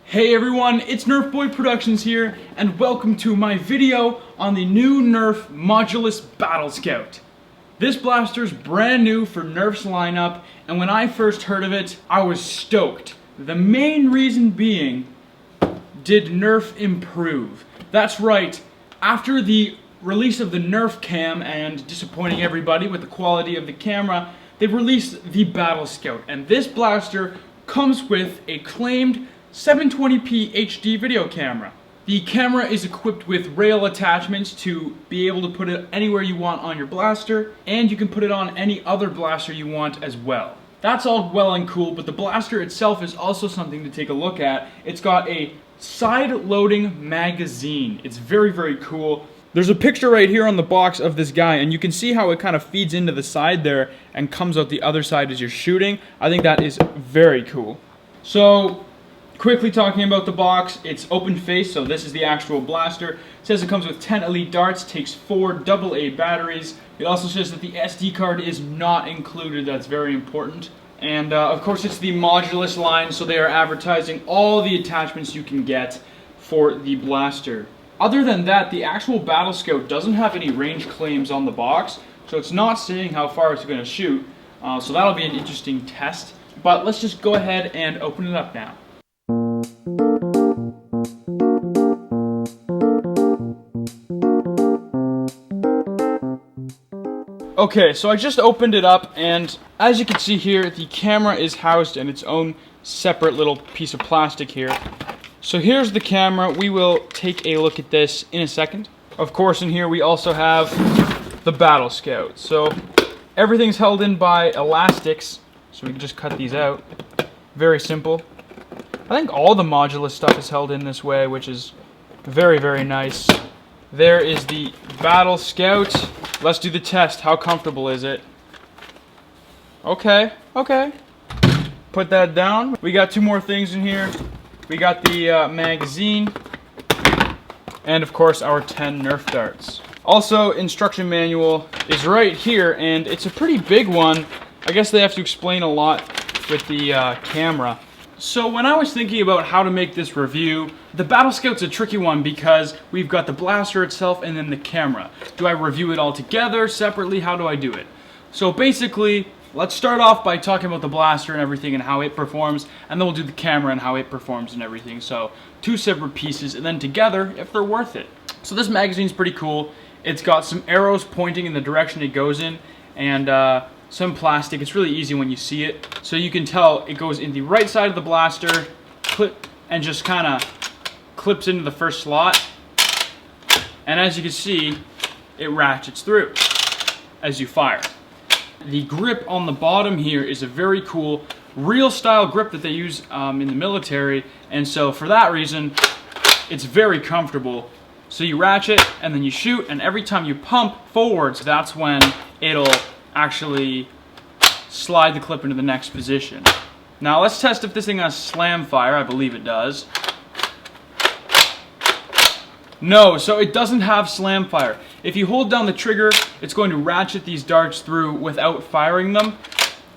Hey everyone, it's Nerf Boy Productions here, and welcome to my video on the new Nerf Modulus Battlescout. This blaster's brand new for Nerf's lineup, and when I first heard of it, I was stoked. The main reason being, did Nerf improve? That's right, after the release of the Nerf Cam and disappointing everybody with the quality of the camera, they've released the Battlescout, and this blaster comes with a claimed 720p HD video camera. The camera is equipped with rail attachments to be able to put it anywhere you want on your blaster, and you can put it on any other blaster you want as well. That's all well and cool, but the blaster itself is also something to take a look at. It's got a side-loading magazine. It's very, very cool. There's a picture right here on the box of this guy, and you can see how it kind of feeds into the side there and comes out the other side as you're shooting. I think that is very cool. So, quickly talking about the box, it's open face, so this is the actual blaster. It says it comes with 10 elite darts, takes 4 AA batteries. It also says that the SD card is not included. That's very important. And of course it's the Modulus line, so they are advertising all the attachments you can get for the blaster. Other than that, the actual Battlescout doesn't have any range claims on the box, so it's not saying how far it's going to shoot. So that'll be an interesting test. But let's just go ahead and open it up now. Okay, so I just opened it up, and as you can see here, the camera is housed in its own separate little piece of plastic here. So here's the camera. We will take a look at this in a second. Of course, in here we also have the Battlescout. So everything's held in by elastics, so we can just cut these out. Very simple. I think all the Modulus stuff is held in this way, which is very, very nice. There is the Battlescout. Let's do the test. How comfortable is it? Okay. Put that down. We got 2 more things in here. We got the magazine, and of course our 10 Nerf darts. Also, instruction manual is right here, and it's a pretty big one. I guess they have to explain a lot with the camera. So when I was thinking about how to make this review, the Battlescout's a tricky one because we've got the blaster itself and then the camera. Do I review it all together, separately? How do I do it? So basically, let's start off by talking about the blaster and everything and how it performs, and then we'll do the camera and how it performs and everything. So 2 separate pieces, and then together if they're worth it. So this magazine's pretty cool. It's got some arrows pointing in the direction it goes in, and some plastic. It's really easy when you see it. So you can tell it goes in the right side of the blaster, and just kind of clips into the first slot. And as you can see, it ratchets through as you fire. The grip on the bottom here is a very cool real style grip that they use in the military, and so for that reason it's very comfortable. So you ratchet and then you shoot, and every time you pump forwards, that's when it'll actually slide the clip into the next position. Now let's test if this thing has slam fire. I believe it does. No, so it doesn't have slam fire. If you hold down the trigger, it's going to ratchet these darts through without firing them.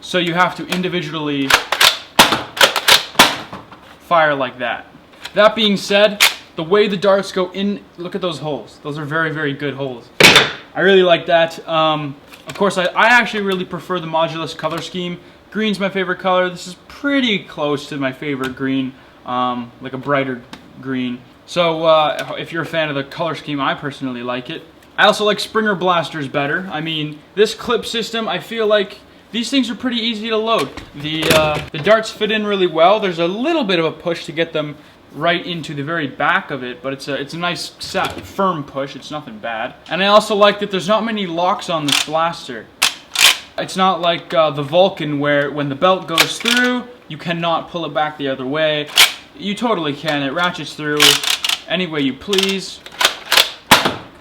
So you have to individually fire like that. That being said, the way the darts go in, look at those holes. Those are very, very good holes. I really like that. Of course, I actually really prefer the Modulus color scheme. Green's my favorite color. This is pretty close to my favorite green, like a brighter green. So if you're a fan of the color scheme, I personally like it. I also like Springer blasters better. I mean, this clip system, I feel like these things are pretty easy to load. The darts fit in really well. There's a little bit of a push to get them right into the very back of it, but it's a nice firm push. It's nothing bad. And I also like that there's not many locks on this blaster. It's not like the Vulcan, where when the belt goes through, you cannot pull it back the other way. You totally can. It ratchets through any way you please,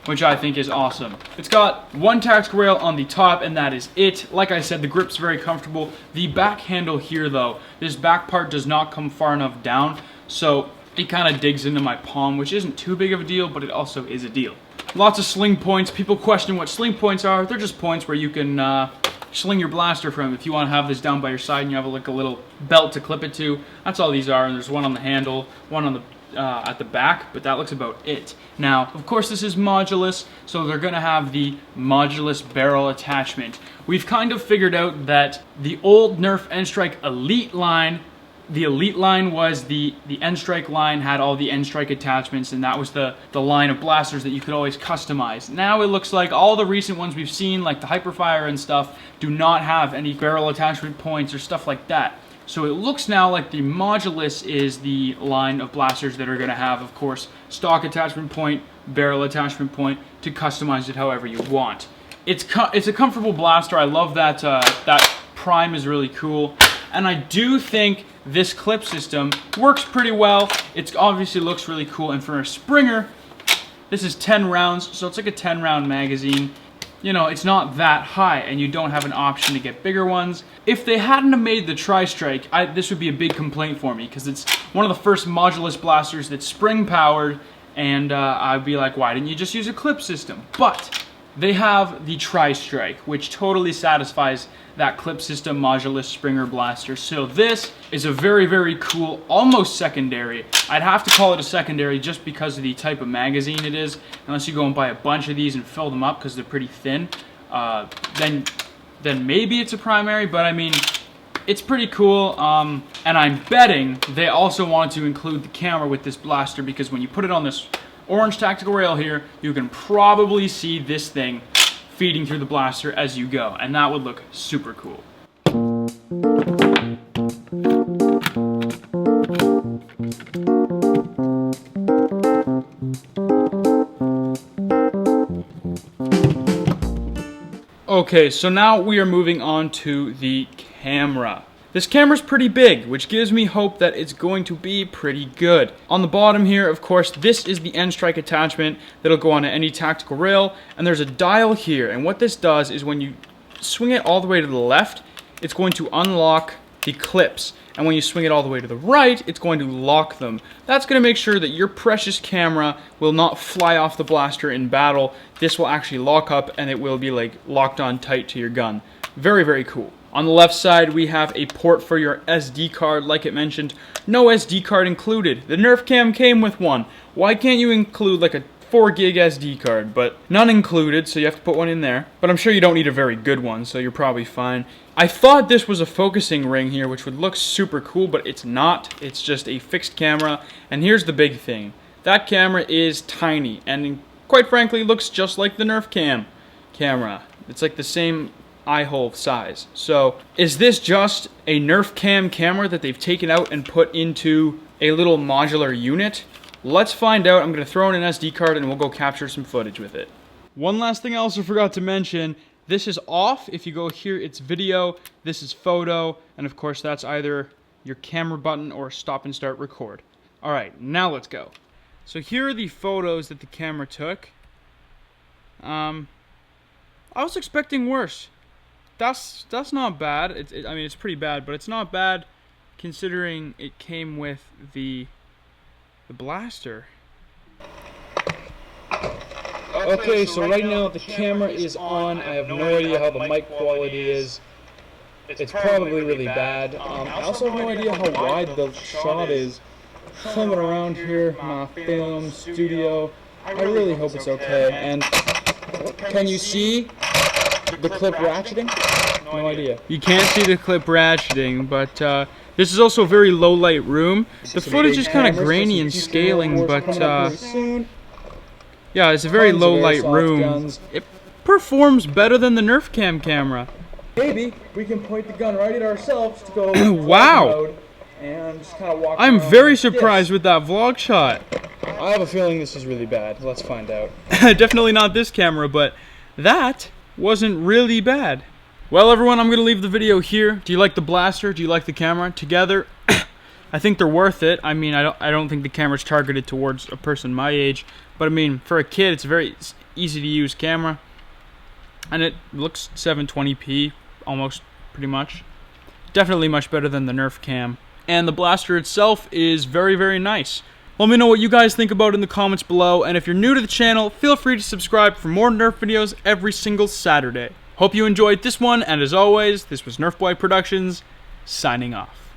which I think is awesome. It's got 1 tactical rail on the top, and that is it. Like I said, the grip's very comfortable. The back handle here, though, this back part does not come far enough down, so it kind of digs into my palm, which isn't too big of a deal, but it also is a deal. Lots of sling points. People question what sling points are. They're just points where you can sling your blaster from. If you want to have this down by your side and you have like a little belt to clip it to, that's all these are. And there's one on the handle, one on the at the back, but that looks about it. Now, of course, this is modulus, so they're gonna have the modulus barrel attachment. We've kind of figured out that the old Nerf N-Strike Elite line, the Elite line was the N-Strike line, had all the N-Strike attachments, and that was the line of blasters that you could always customize. Now it looks like all the recent ones we've seen, like the Hyperfire and stuff, do not have any barrel attachment points or stuff like that. So it looks now like the Modulus is the line of blasters that are going to have, of course, stock attachment point, barrel attachment point, to customize it however you want. It's a comfortable blaster. I love that that prime is really cool, and I do think this clip system works pretty well. It obviously looks really cool, and for a Springer, this is 10 rounds, so it's like a 10-round magazine. You know, it's not that high, and you don't have an option to get bigger ones. If they hadn't have made the Tri-Strike, this would be a big complaint for me, because it's one of the first modulus blasters that's spring-powered, and I'd be like, why didn't you just use a clip system? But they have the Tri-Strike, which totally satisfies that clip system modulus Springer blaster. So this is a very, very cool, almost secondary. I'd have to call it a secondary just because of the type of magazine it is. Unless you go and buy a bunch of these and fill them up because they're pretty thin, then maybe it's a primary, but I mean, it's pretty cool. And I'm betting they also wanted to include the camera with this blaster, because when you put it on this orange tactical rail here, you can probably see this thing feeding through the blaster as you go, and that would look super cool. Okay, so now we are moving on to the camera. This camera's pretty big, which gives me hope that it's going to be pretty good. On the bottom here, of course, this is the N-Strike attachment that'll go onto any tactical rail, and there's a dial here, and what this does is when you swing it all the way to the left, it's going to unlock the clips, and when you swing it all the way to the right, it's going to lock them. That's going to make sure that your precious camera will not fly off the blaster in battle. This will actually lock up, and it will be like locked on tight to your gun. Very, very cool. On the left side, we have a port for your SD card. Like it mentioned, no SD card included. The Nerf Cam came with one. Why can't you include like a 4 gig SD card? But none included, so you have to put one in there. But I'm sure you don't need a very good one, so you're probably fine. I thought this was a focusing ring here, which would look super cool, but it's not. It's just a fixed camera. And here's the big thing. That camera is tiny, and quite frankly, looks just like the Nerf Cam camera. It's like the same eye hole size. So is this just a Nerf Cam camera that they've taken out and put into a little modular unit? Let's find out. I'm going to throw in an SD card and we'll go capture some footage with it. One last thing I also forgot to mention, this is off. If you go here, it's video, this is photo, and of course that's either your camera button or stop and start record. Alright, now let's go. So here are the photos that the camera took. I was expecting worse. That's not bad. I mean, it's pretty bad, but it's not bad considering it came with the blaster. Okay, so right now the camera is on. I have no idea how the mic quality is. It's probably really bad. I also have no idea how wide the shot is. Filming around here, my film studio. I really hope it's okay. And can you see the clip ratcheting? No idea. You can't see the clip ratcheting, but this is also a very low light room. The footage is kind of grainy and scaling, but yeah, it's a very low light room. It performs better than the Nerf Cam camera. Maybe we can point the gun right at ourselves to go wow. And just kind of walk. I'm very surprised with that vlog shot. I have a feeling this is really bad. Let's find out. Definitely not this camera, but that wasn't really bad. Well, everyone, I'm going to leave the video here. Do you like the blaster? Do you like the camera? Together, I think they're worth it. I mean, I don't think the camera's targeted towards a person my age, but I mean, for a kid, it's a very easy to use camera, and it looks 720p almost, pretty much. Definitely much better than the Nerf Cam. And the blaster itself is very, very nice. Let me know what you guys think about it in the comments below, and if you're new to the channel, feel free to subscribe for more Nerf videos every single Saturday. Hope you enjoyed this one, and as always, this was Nerf Boy Productions, signing off.